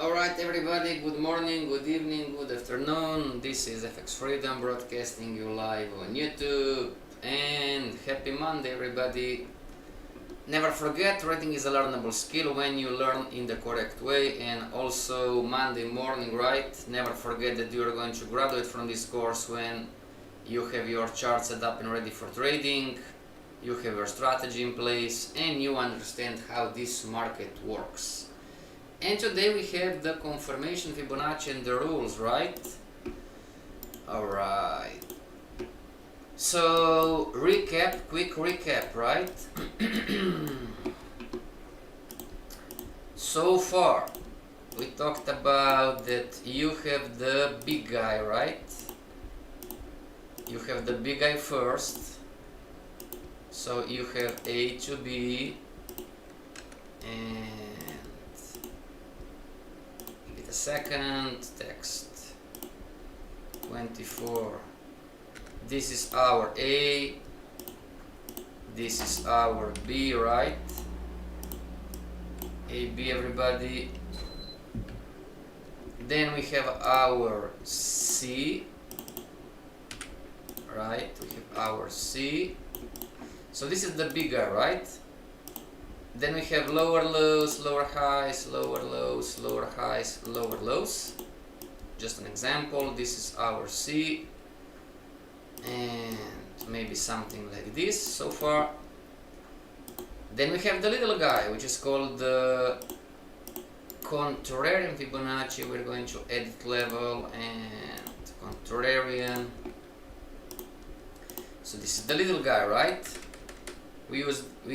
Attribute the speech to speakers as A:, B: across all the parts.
A: Alright everybody, good morning, good evening, good afternoon. This is FXFreedom broadcasting you live on YouTube. And happy Monday everybody. Never forget, trading is a learnable skill when you learn in the correct way. And also Monday morning, right? Never forget that you are going to graduate from this course when you have your chart set up and ready for trading. You have your strategy in place and you understand how this market works. And today we have the confirmation Fibonacci and the rules, right? Alright. So, quick recap, right? So far, we talked about that you have the big guy, right? You have the big guy first. So you have A to B and the second text 24. This is our A, this is our B, right? A, B, everybody. Then we have our C, right? We have our C. So this is the big guy, right? Then we have lower lows, lower highs, lower lows, lower highs, lower lows. Just an example, this is our C. And maybe something like this so far. Then we have the little guy, which is called the contrarian Fibonacci. We're going to edit level and contrarian. So this is the little guy, right? We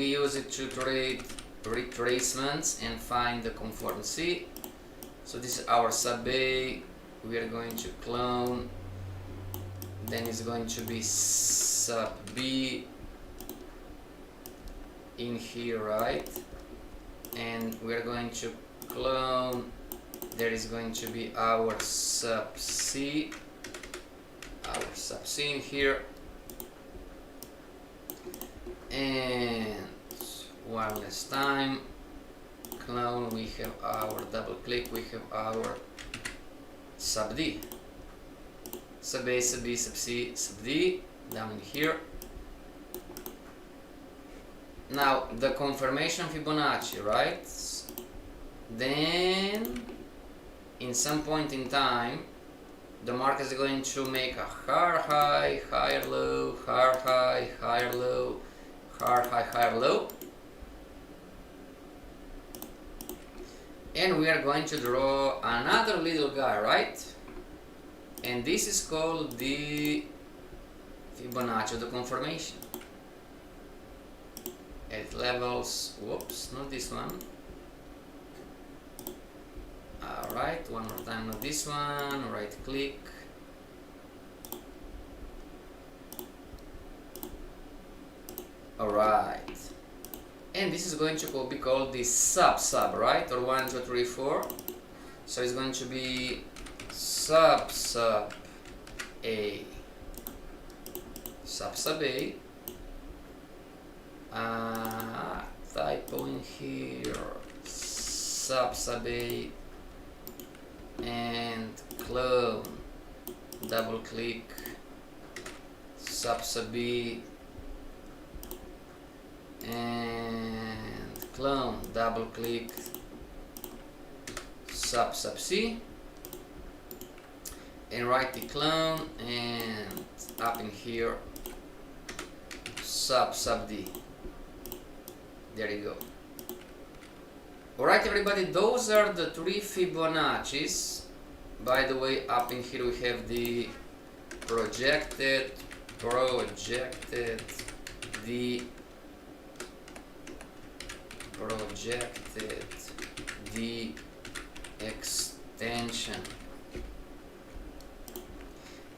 A: use it to trade retracements and find the conformity. So this is our sub A. We are going to clone. Then it's going to be sub B in here, right? And we are going to clone. There is going to be our sub C. Our sub C in here. And one last time, clone, we have our double click, we have our sub D, sub A, sub B, sub C, sub D, down in here. Now the confirmation Fibonacci, right? Then in some point in time the market is going to make a higher high, higher low, higher high, higher low, higher high, higher low, and we are going to draw another little guy, right? And this is called the Fibonacci, the confirmation. Edit levels, whoops, not this one. Alright, one more time, not this one, right click. Alright, and this is going to be called the sub, right? Or 1, 2, 3, 4. So it's going to be sub A, sub A. Typo in here, sub A, and clone, double click, sub B. And clone, double click, sub C, and right the clone, and up in here sub D. There you go. Alright everybody, those are the three Fibonacci's. By the way, up in here we have the projected, the extension.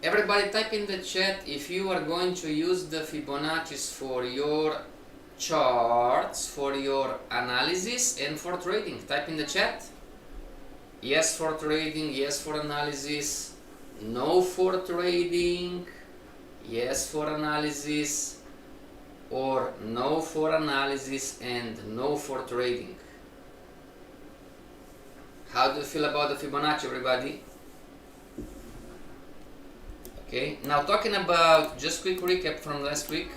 A: Everybody type in the chat if you are going to use the Fibonacci's for your charts, for your analysis and for trading. Type in the chat. Yes for trading, yes for analysis, no for trading, yes for analysis, or no for analysis and no for trading. How do you feel about the Fibonacci, everybody? Okay, now talking about, just quick recap from last week.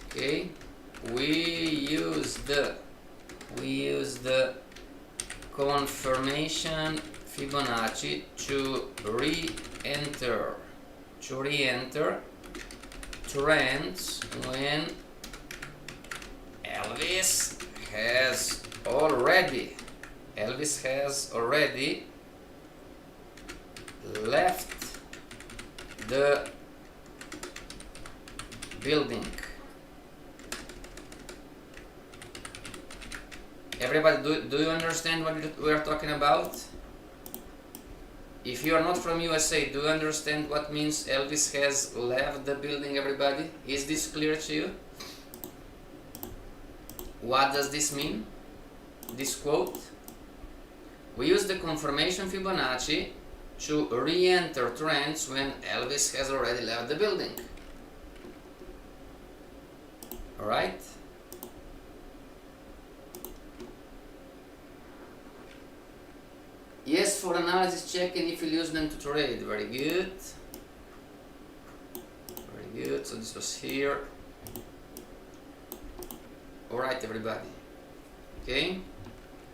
A: Okay, we use the confirmation Fibonacci to re-enter trends when Elvis has already left the building. Everybody, do you understand what we are talking about? If you are not from USA, do you understand what means Elvis has left the building, everybody? Is this clear to you? What does this mean? This quote? We use the confirmation Fibonacci to re-enter trends when Elvis has already left the building. Alright? Yes, for analysis checking if you use them to trade. Very good. Very good. So this was here. Alright, everybody. Okay.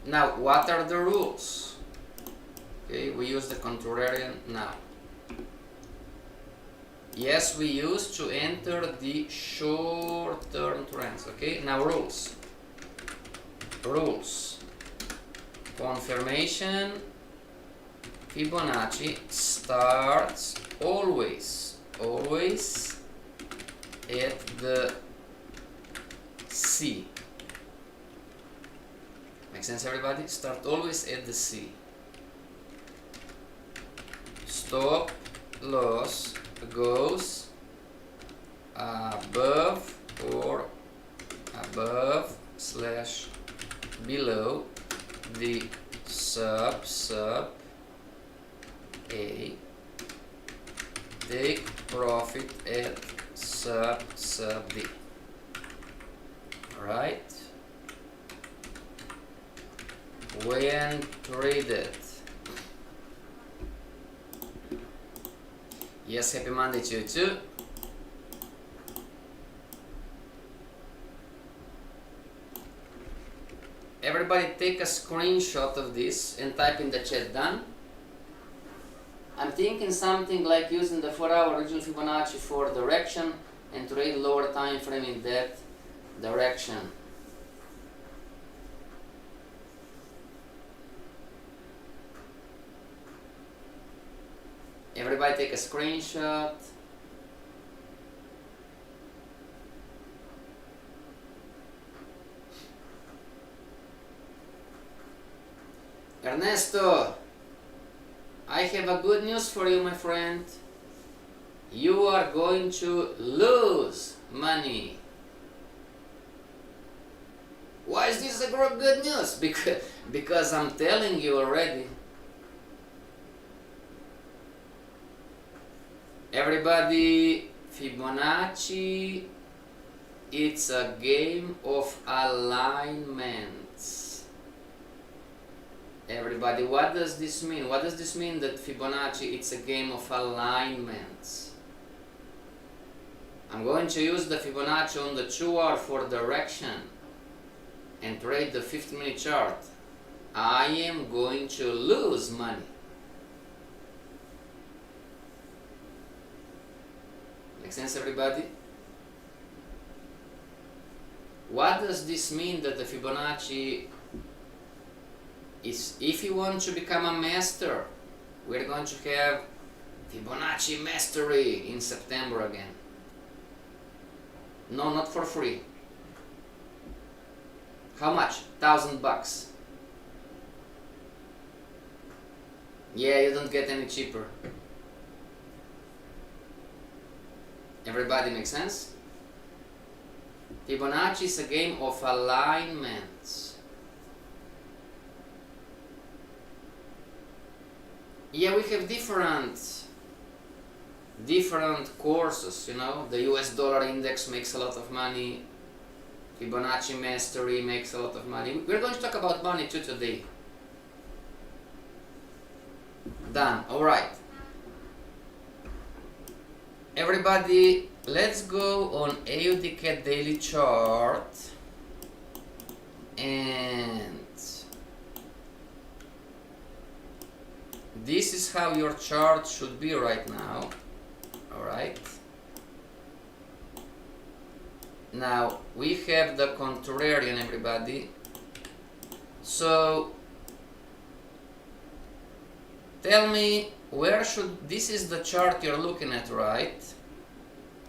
A: Now, what are the rules? Okay, we use the contrarian now. Yes, we use to enter the short-term trends. Okay, now rules. Rules. Confirmation Fibonacci starts always at the C. Make sense, everybody? Start always at the C. Stop loss goes above or above / below the sub A. Take profit at sub D. Right? When traded. Yes, happy Monday to you too. Everybody take a screenshot of this and type in the chat done. I'm thinking something like using the 4-hour original Fibonacci for direction and trade lower time frame in that direction. Everybody take a screenshot. Ernesto, I have a good news for you, my friend. You are going to lose money. Why is this a good news? Because I'm telling you already. Everybody, Fibonacci, it's a game of alignments. Everybody, what does this mean? What does this mean that Fibonacci, it's a game of alignments? I'm going to use the Fibonacci on the 2-hour for direction and trade the 15-minute chart. I am going to lose money. Make sense, everybody? What does this mean that the Fibonacci is, if you want to become a master, we're going to have Fibonacci Mastery in September again. No, not for free. How much? $1,000. Yeah, you don't get any cheaper. Everybody make sense? Fibonacci is a game of alignments. Yeah, we have different courses, you know. The US dollar index makes a lot of money. Fibonacci Mastery makes a lot of money. We're going to talk about money too today. Done. Alright. Everybody, let's go on AUDCAT daily chart, and this is how your chart should be right now. Alright. Now we have the contrarian, everybody. So tell me, where should, this is the chart you're looking at, right?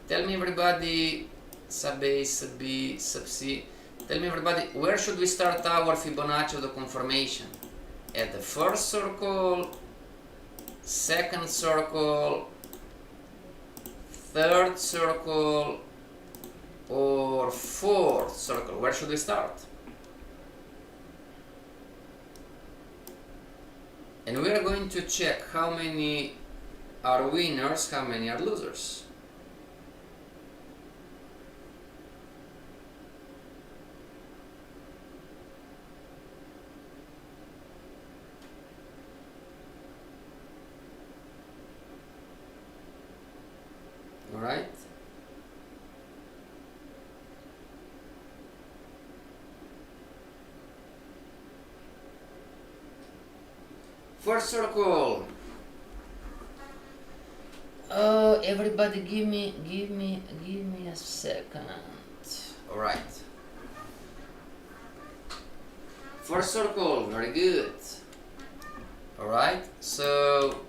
A: Tell me, everybody, sub A, sub B, sub C. Tell me, everybody, where should we start our Fibonacci of the confirmation? At the first circle, second circle, third circle, or fourth circle? Where should we start? And we are going to check how many are winners, how many are losers. All right. First circle. Everybody, give me a second. All right. First circle, very good. All right. So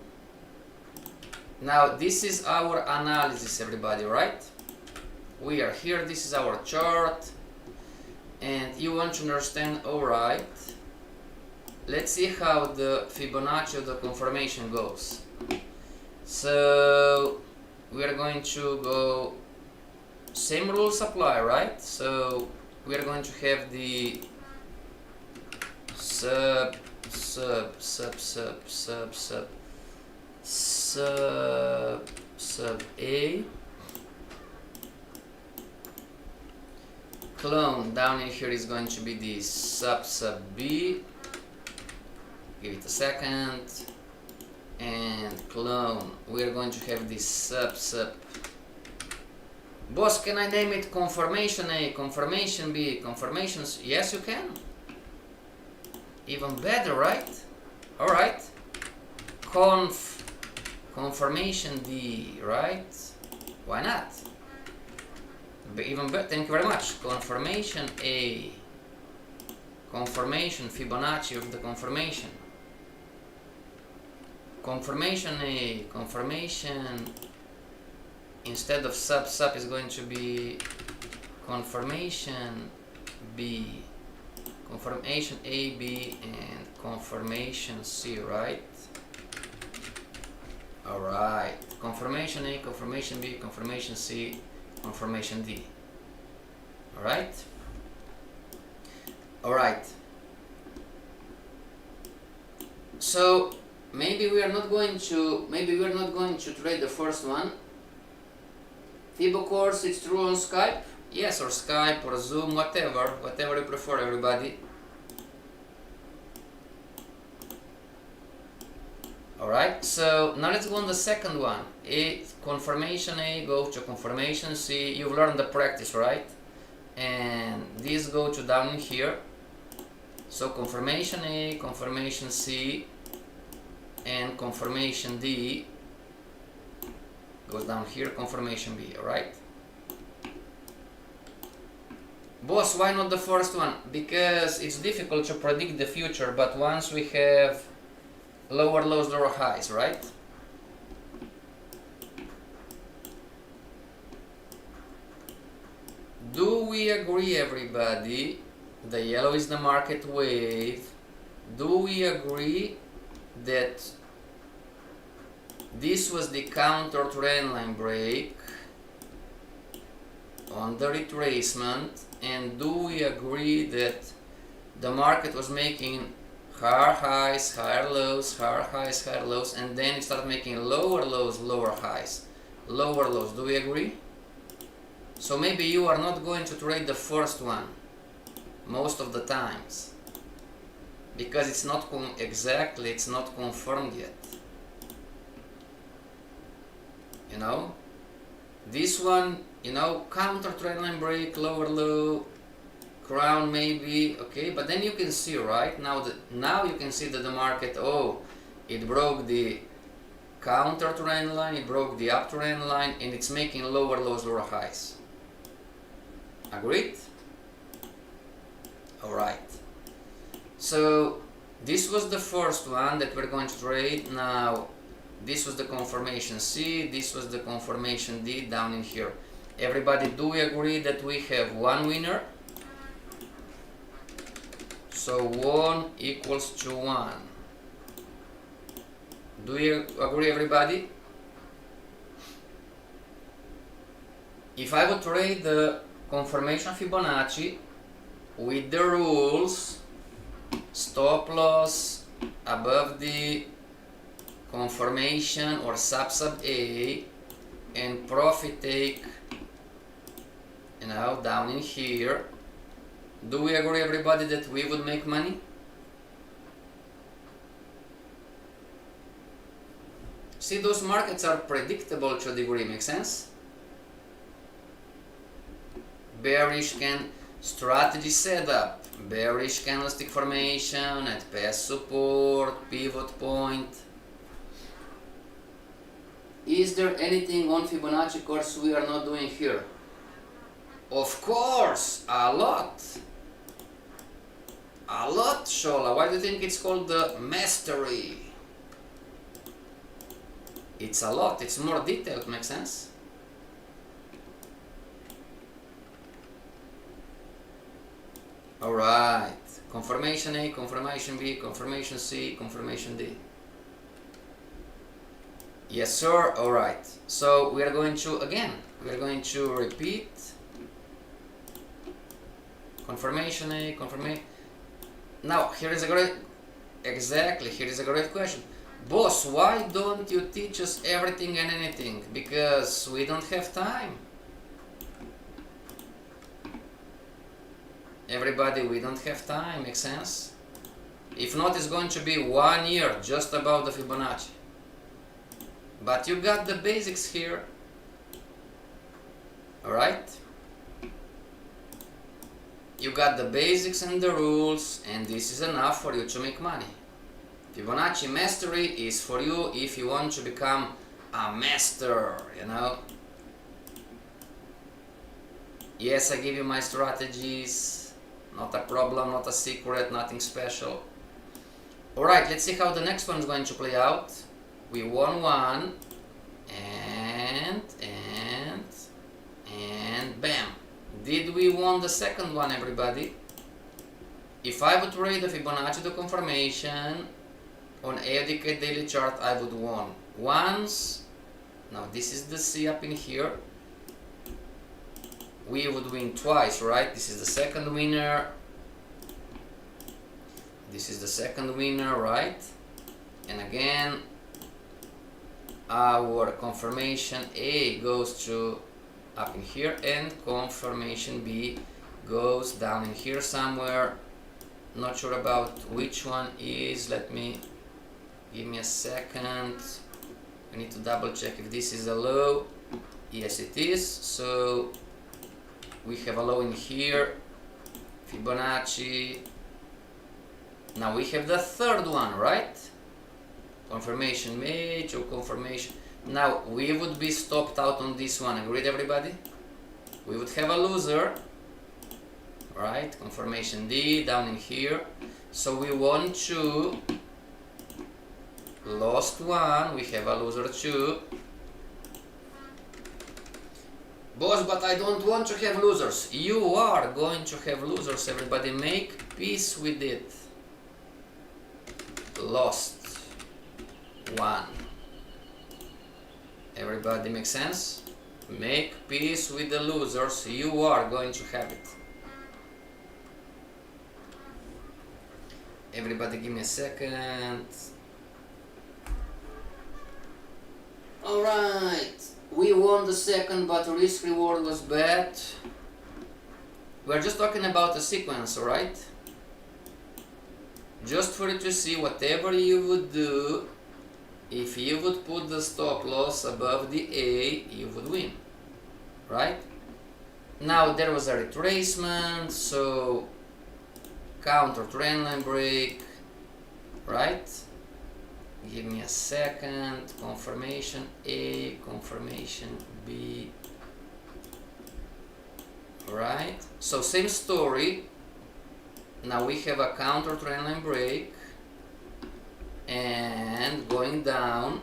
A: now this is our analysis, everybody, right? We are here. This is our chart, and you want to understand. All right. Let's see how the Fibonacci of the confirmation goes. So we are going to go, same rules apply, right? So we are going to have the sub A, clone down in here is going to be the sub B. Give it a second, and clone. We are going to have this sub. Boss, can I name it confirmation A, confirmation B, confirmation C? Yes, you can. Even better, right? All right. Confirmation D, right? Why not? Even better. Thank you very much. Confirmation A, confirmation Fibonacci of the confirmation. Confirmation A, confirmation, instead of sub is going to be confirmation B, confirmation A, B, and confirmation C, right? Alright, confirmation A, confirmation B, confirmation C, confirmation D. Alright? Alright. So maybe we are not going to trade the first one. Fibo course, it's true on Skype? Yes, or Skype or Zoom, whatever you prefer, everybody. Alright, so now let's go on the second one. Confirmation A, go to confirmation C. You've learned the practice, right? And these go to down here. So confirmation A, confirmation C, and confirmation D goes down here, confirmation B, alright? Boss, why not the first one? Because it's difficult to predict the future, but once we have lower lows, lower highs, right? Do we agree, everybody? The yellow is the market wave. Do we agree that this was the counter trend line break on the retracement? And do we agree that the market was making higher highs, higher lows, higher highs, higher lows, and then it started making lower lows, lower highs, lower lows? Do we agree? So maybe you are not going to trade the first one most of the times, because it's not it's not confirmed yet. you know. This one, you know, counter trendline break, lower low, crown maybe, okay, but then you can see, right, now you can see that the market, oh, it broke the counter trend line, it broke the uptrend line, and it's making lower lows, lower highs. Agreed? Alright. So this was the first one that we're going to trade. Now this was the confirmation C, this was the confirmation D down in here. Everybody, do we agree that we have one winner? So 1 equals to 1. Do you agree, everybody? If I would trade the confirmation Fibonacci with the rules, stop loss above the confirmation or sub A, and profit take, you know, down in here, do we agree, everybody, that we would make money? See, those markets are predictable to a degree, make sense? Bearish strategy setup, bearish candlestick formation at past support, pivot point. Is there anything on Fibonacci course we are not doing here? Of course, a lot. A lot, Shola. Why do you think it's called the mastery? It's a lot, it's more detailed, makes sense? Alright, confirmation A, confirmation B, confirmation C, confirmation D. Yes sir, alright. So we are going to, again, we are going to repeat. Confirmation A, confirmation. Now, here is a great question. Boss, why don't you teach us everything and anything? Because we don't have time. Everybody, we don't have time, makes sense? If not, it's going to be 1 year just about the Fibonacci. But you got the basics here. Alright? You got the basics and the rules, and this is enough for you to make money. Fibonacci mastery is for you if you want to become a master, you know. Yes, I give you my strategies, not a problem, not a secret, nothing special. Alright, let's see how the next one is going to play out. We won one, and bam. Did we won the second one, everybody? If I would trade the Fibonacci to confirmation on ADK daily chart, I would won once. Now this is the C up in here. We would win twice, right? This is the second winner. This is the second winner, right? And again, our confirmation A goes to up in here, and confirmation B goes down in here somewhere. Not sure about which one is. Give me a second. I need to double check if this is a low. Yes, it is. So we have a low in here, Fibonacci. Now we have the third one, right? Confirmation made or confirmation. Now we would be stopped out on this one. Agreed, everybody? We would have a loser, right? Confirmation D down in here. So we won 2, lost 1. We have a loser 2. Boss, but I don't want to have losers. You are going to have losers, everybody. Make peace with it. Lost 1. Everybody, make sense? Make peace with the losers. You are going to have it. Everybody, give me a second. Alright. We won the second, but risk reward was bad. We're just talking about a sequence, alright? Just for you to see whatever you would do, if you would put the stop loss above the A, you would win, right? Now there was a retracement, so counter trendline break, right? Give me a second. Confirmation A, confirmation B, right? So same story. Now we have a counter trendline break and going down,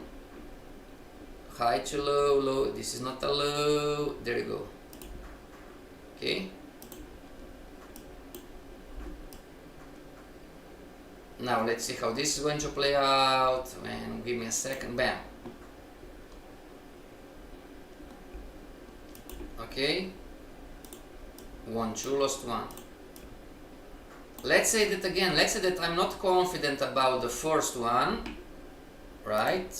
A: high to low, low. This is not a low. There you go. Okay. Now let's see how this is going to play out, and give me a second. Bam. Okay. 1, 2, lost 1. Let's say that again, let's say that I'm not confident about the first one, right?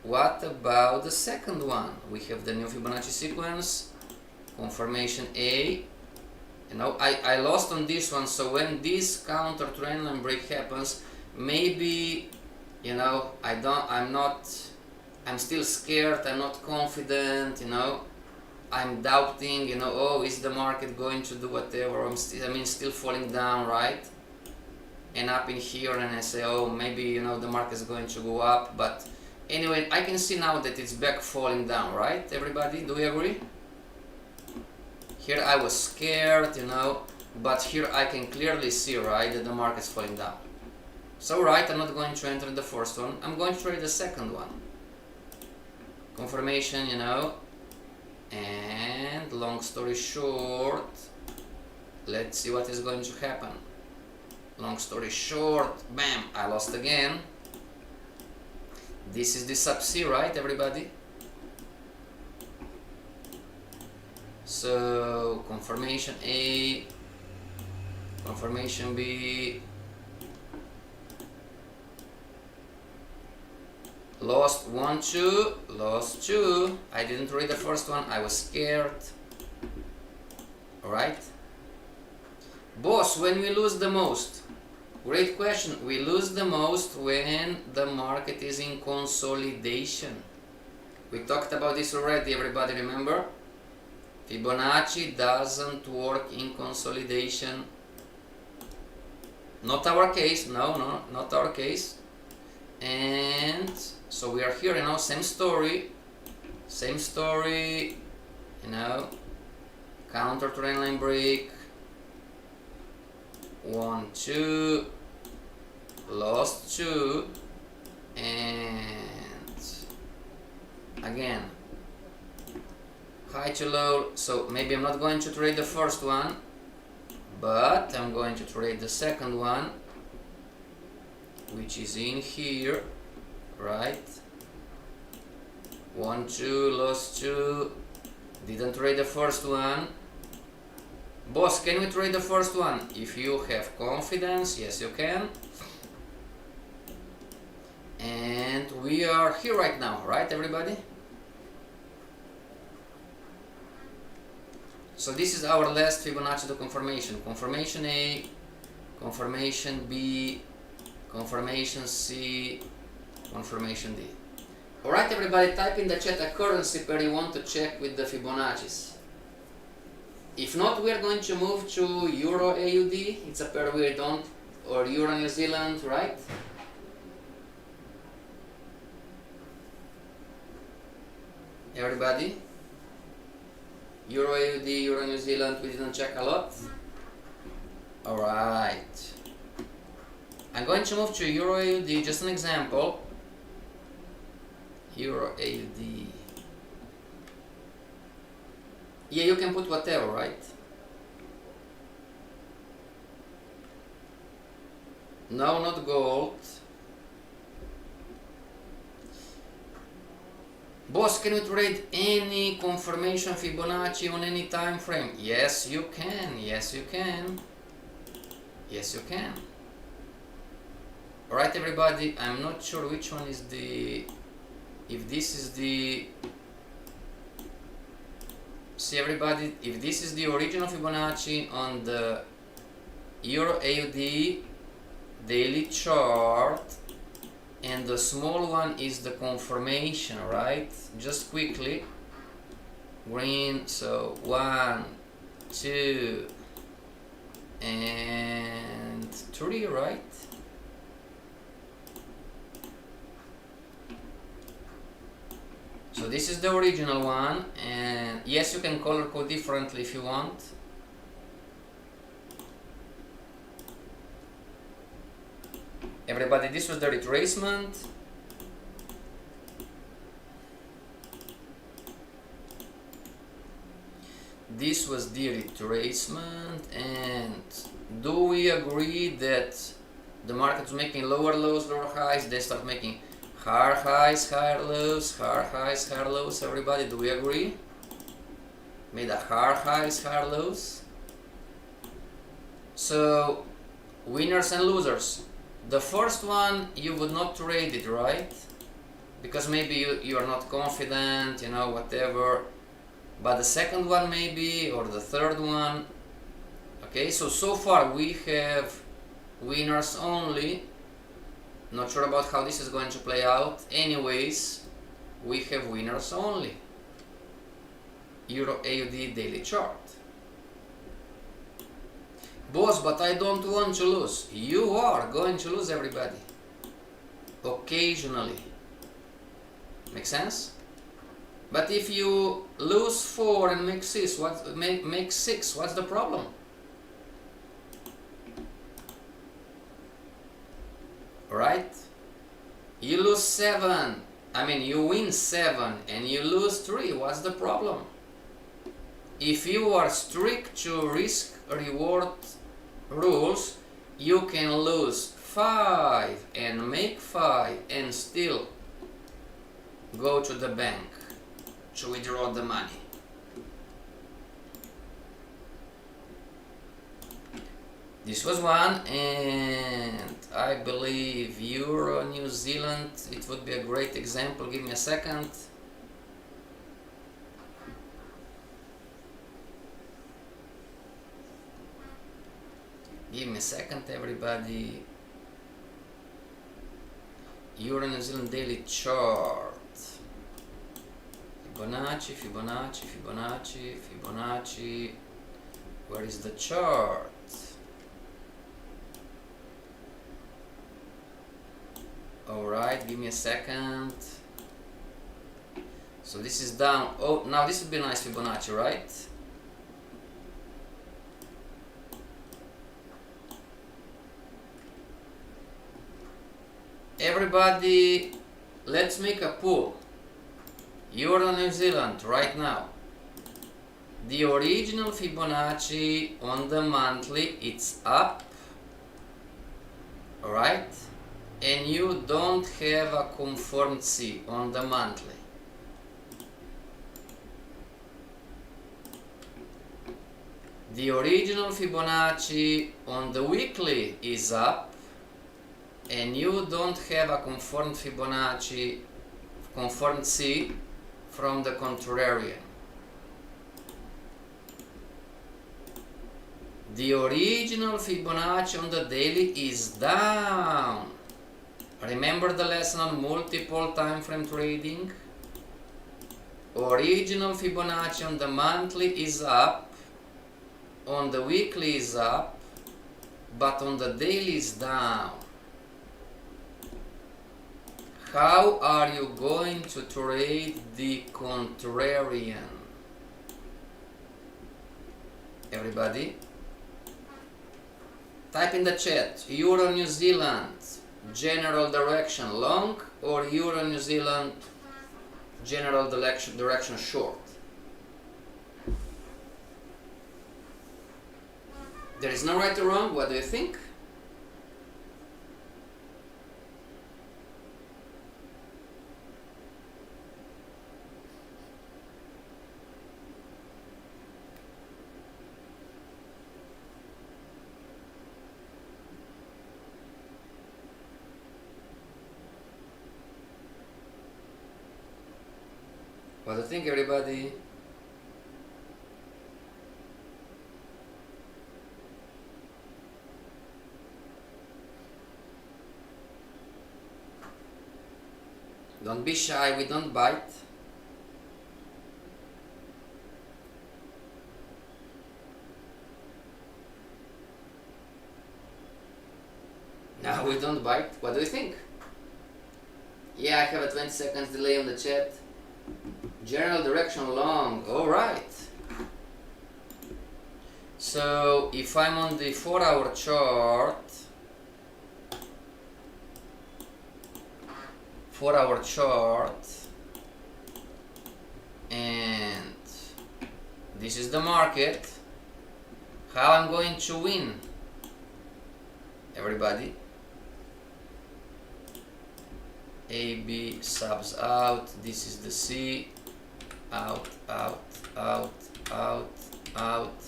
A: What about the second one? We have the new Fibonacci sequence, confirmation A. You know, I lost on this one, so when this counter trendline break happens, maybe, you know, I'm still scared, I'm not confident, you know, I'm doubting, you know, oh, is the market going to do whatever, still falling down, right? And up in here, and I say, oh, maybe, you know, the market is going to go up, but anyway, I can see now that it's back falling down, right, everybody? Do we agree? Here I was scared, you know, but here I can clearly see, right, that the market's falling down. So, right, I'm not going to enter the first one, I'm going to trade the second one. Confirmation, you know, and long story short, let's see what is going to happen. Long story short, bam, I lost again. This is the sub-C, right, everybody? So, confirmation A, confirmation B, lost 1, 2, lost 2. I didn't read the first one, I was scared. Alright? Boss, when we lose the most? Great question. We lose the most when the market is in consolidation. We talked about this already, everybody remember? Fibonacci doesn't work in consolidation. Not our case, no, not our case. And so we are here, you know, same story, you know, counter trendline break, 1, 2, lost 2, and again, high to low. So maybe I'm not going to trade the first one, but I'm going to trade the second one, which is in here, right? 1, 2, lost 2, didn't trade the first one. Boss, can we trade the first one? If you have confidence, yes you can. And we are here right now, right, everybody? So this is our last Fibonacci to confirmation. Confirmation A, confirmation B, confirmation C, confirmation D. Alright, everybody, type in the chat a currency pair you want to check with the Fibonacci's. If not, we are going to move to Euro AUD. It's a pair we don't, or Euro New Zealand, right? Everybody? Euro AUD, Euro New Zealand, we didn't check a lot. Alright. I'm going to move to Euro AUD, just an example. Euro AUD. Yeah, you can put whatever, right? No, not gold. Boss, can you trade any confirmation Fibonacci on any time frame? Yes, you can. Yes, you can. Yes, you can. Alright, everybody, I'm not sure which one is the... If this is the... See, everybody, if this is the original Fibonacci on the Euro AUD daily chart, and the small one is the confirmation, right? Just quickly, green, so 1, 2, and 3, right? So this is the original one, and yes, you can color code differently if you want. Everybody, this was the retracement. This was the retracement, and do we agree that the market's making lower lows, lower highs, they start making higher highs, higher lows, higher highs, higher lows? Everybody, do we agree? Made a higher highs, higher lows. So, winners and losers. The first one, you would not trade it, right? Because maybe you are not confident, you know, whatever. But the second one maybe, or the third one. Okay, so far we have winners only. Not sure about how this is going to play out. Anyways, we have winners only. Euro AUD daily chart. Boss, but I don't want to lose. You are going to lose, everybody. Occasionally. Make sense? But if you lose 4 and make 6, what's the problem? Right? You lose 7, you win 7 and you lose 3, what's the problem? If you are strict to risk-reward rules, you can lose 5 and make 5 and still go to the bank to withdraw the money. This was one, and I believe Euro New Zealand, it would be a great example. Give me a second. Give me a second, everybody. Euro New Zealand daily chart. Fibonacci, Fibonacci, Fibonacci, Fibonacci. Where is the chart? Alright, give me a second. So this is down. Oh, now this would be a nice Fibonacci, right? Everybody, let's make a pool. Euro New Zealand right now. The original Fibonacci on the monthly, it's up. Alright? And you don't have a confirmed C on the monthly. The original Fibonacci on the weekly is up, and you don't have a confirmed Fibonacci, confirmed C from the contrarian. The original Fibonacci on the daily is down. Remember the lesson on multiple time frame trading? Original Fibonacci on the monthly is up, on the weekly is up, but on the daily is down. How are you going to trade the contrarian? Everybody? Type in the chat, Euro New Zealand, general direction long, or Euro New Zealand, general direction short. There is no right or wrong, what do you think? What do you think, everybody? Don't be shy, we don't bite. No, we don't bite. What do you think? Yeah, I have a 20 seconds delay on the chat. General direction long, alright. So if I'm on the 4-hour chart, 4-hour chart, and this is the market, how I'm going to win, everybody? A, B, subs out, this is the C, out, out, out, out, out.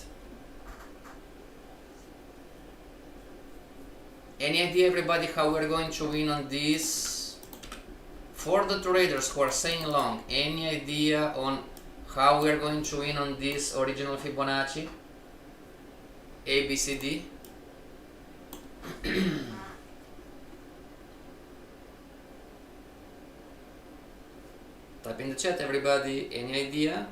A: Any idea, everybody, how we're going to win on this? For the traders who are saying long, any idea on how we're going to win on this original Fibonacci? A, B, C, D? Type in the chat, everybody. Any idea?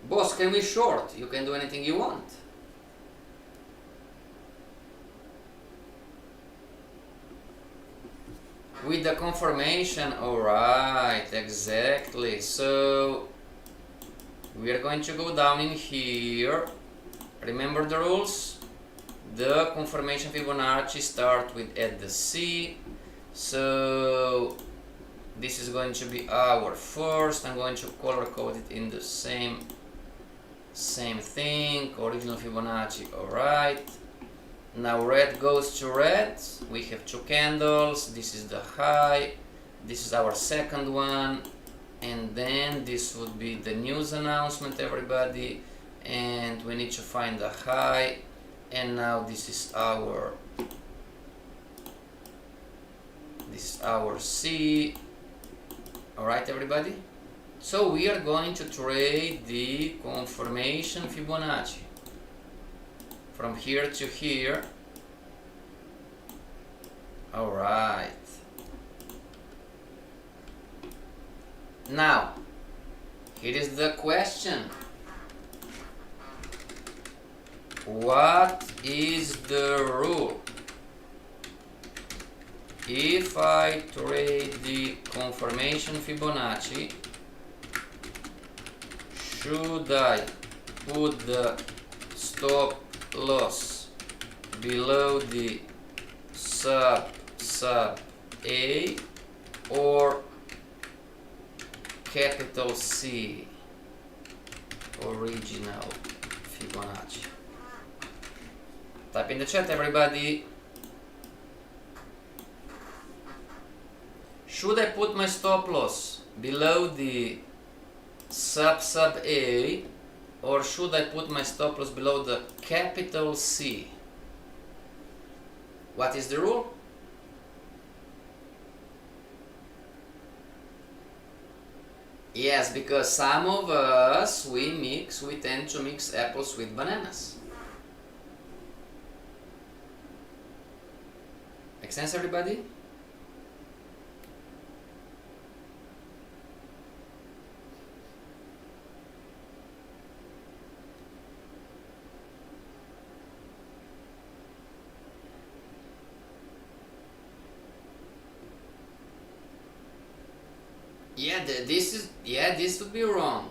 A: Boss, can we short? You can do anything you want. With the confirmation, alright, exactly. So we are going to go down in here. Remember the rules? The confirmation Fibonacci start with at the C. So this is going to be our first. I'm going to color code it in the same thing, original Fibonacci, alright. Now red goes to red, we have two candles, this is the high, this is our second one, and then this would be the news announcement, everybody, and we need to find the high, and now this is our C, alright, everybody. So we are going to trade the confirmation Fibonacci from here to here. Alright. Now, here is the question. What is the rule? If I trade the confirmation Fibonacci, should I put the stop loss below the sub A or capital C, original Fibonacci? Type in the chat, everybody. Should I put my stop loss below the sub A, or should I put my stop loss below the capital C? What is the rule? Yes, because some of us, we tend to mix apples with bananas. Make sense, everybody? This would be wrong.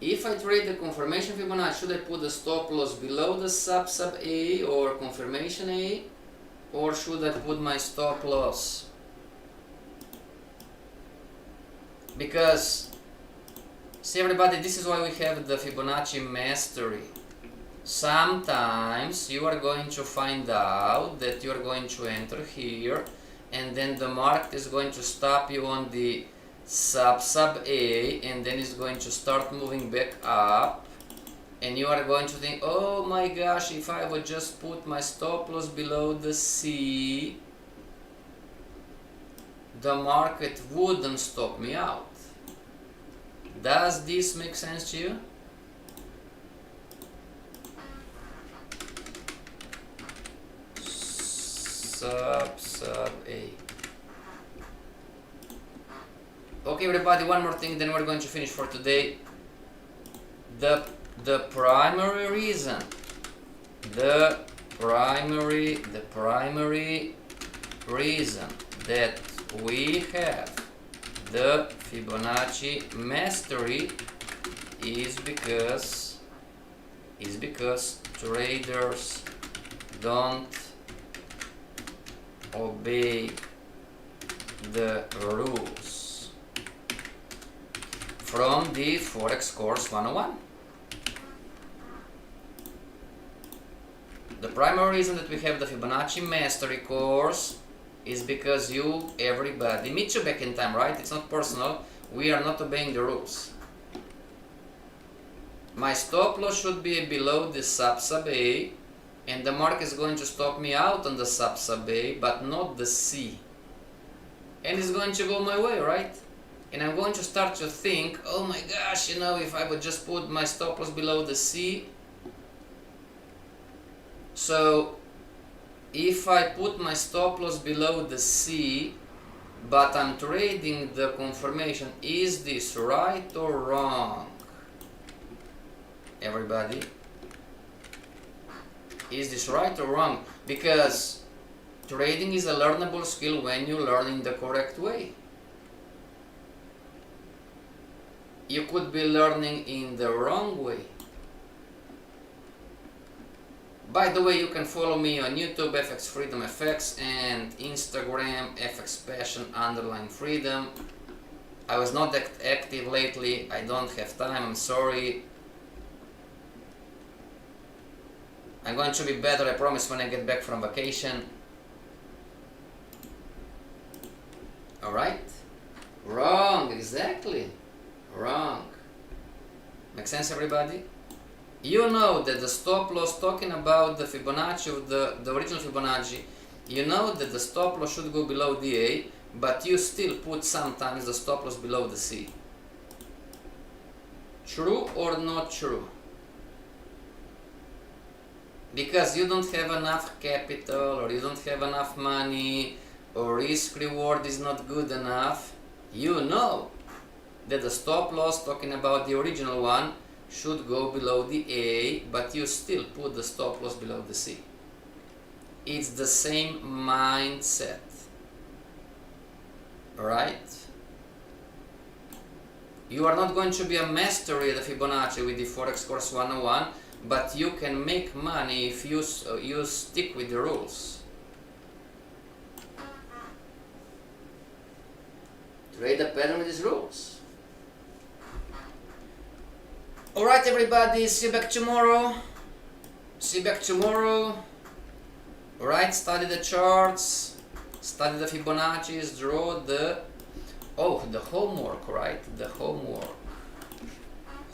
A: If I trade the confirmation Fibonacci, should I put the stop loss below the sub A or confirmation A, or should I put my stop loss? Because, see, everybody, this is why we have the Fibonacci mastery. Sometimes you are going to find out that you are going to enter here, and then the market is going to stop you on the sub A, and then it's going to start moving back up, and you are going to think, oh my gosh, if I would just put my stop loss below the C, the market wouldn't stop me out. Does this make sense to you? Sub A. Okay, everybody, one more thing, then we're going to finish for today. The primary reason that we have the Fibonacci mastery is because traders don't obey the rules from the Forex course 101. The primary reason that we have the Fibonacci mastery course is because everybody, me too back in time, right? It's not personal. We are not obeying the rules. My stop loss should be below the sub A, and the market is going to stop me out on the sub A, but not the C. And it's going to go my way, right? And I'm going to start to think, oh my gosh, if I would just put my stop loss below the C. So if I put my stop loss below the C, but I'm trading the confirmation, is this right or wrong? Everybody, is this right or wrong? Because trading is a learnable skill when you learn in the correct way. You could be learning in the wrong way. By the way, you can follow me on YouTube, FXFreedom FX, and Instagram, FXPassion_freedom. I was not that active lately. I don't have time. I'm sorry. I'm going to be better, I promise, when I get back from vacation. Alright? Wrong, exactly. Wrong. Make sense, everybody? You know that the stop loss, talking about the Fibonacci of the original Fibonacci, you know that the stop loss should go below the A, but you still put sometimes the stop loss below the C. True or not true? Because you don't have enough capital, or you don't have enough money, or risk reward is not good enough, you know that the stop loss, talking about the original one, should go below the A, but you still put the stop loss below the C. It's the same mindset. Alright? You are not going to be a master at the Fibonacci with the Forex course 101, but you can make money if you stick with the rules. Trade the pattern with these rules. Alright, everybody, see you back tomorrow. Alright, study the charts, study the Fibonacci's, draw the homework, right? The homework.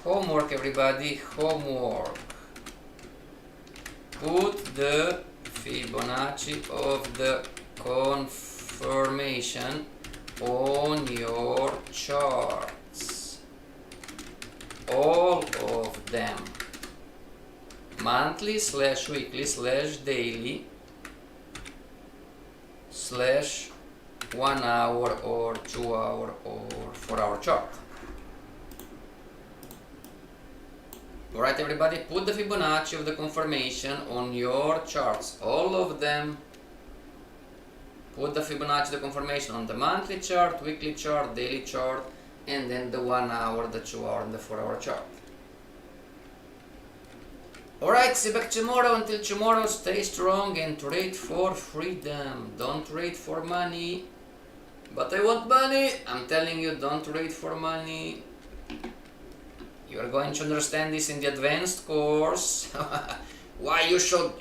A: Homework, everybody, homework. Put the Fibonacci of the confirmation on your charts. All of them. Monthly / weekly / daily / 1 hour or 2 hour or 4 hour chart. Alright, everybody, put the Fibonacci of the confirmation on your charts, all of them. Put the Fibonacci of the confirmation on the monthly chart, weekly chart, daily chart, and then the 1 hour, the 2 hour, and the 4 hour chart. Alright, see you back tomorrow. Until tomorrow, stay strong and trade for freedom. Don't trade for money. But I want money. I'm telling you, don't trade for money. You are going to understand this in the advanced course. Why you should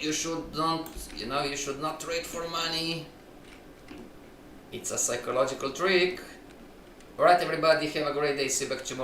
A: not trade for money. It's a psychological trick. Alright everybody, have a great day, see you back tomorrow.